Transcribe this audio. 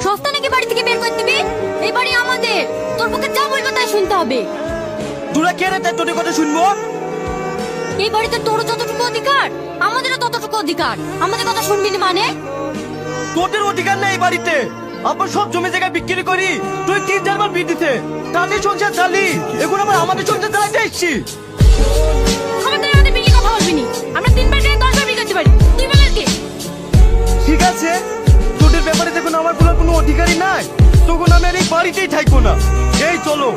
সস্তা নাকি বাড়ি থেকে বের করে দিবি? এই বাড়ি আমাদের, তোর পক্ষে যা বলবো তাই শুনতে হবে। তোরা কে রে তাই তোদের কথা শুনবো? এই বাড়িতে তোরও যতটুকু অধিকার আমাদেরও ততটুকু অধিকার। আমাদের কথা শুনবি না মানে? তোদের অধিকার নেই এই বাড়িতে। আবার সব জমি জায়গা বিক্রি করি তুই 3-4 বার বিয়ে দিতে তাদের সংসার চালি, এখন আবার আমাদের সংসার চালাইতে এসছি। আমাদের আমাদের বিলি কথা বলবি নি। আমরা 3 বার দিয়ে 10 বার বিয়ে করতে পারি, তুই বলার কি? ঠিক আছে, তোদের ব্যাপারে যখন আমার কোনো অধিকারই নাই তখন আমি আর এই বাড়িতেই থাকবো না। এই চলো।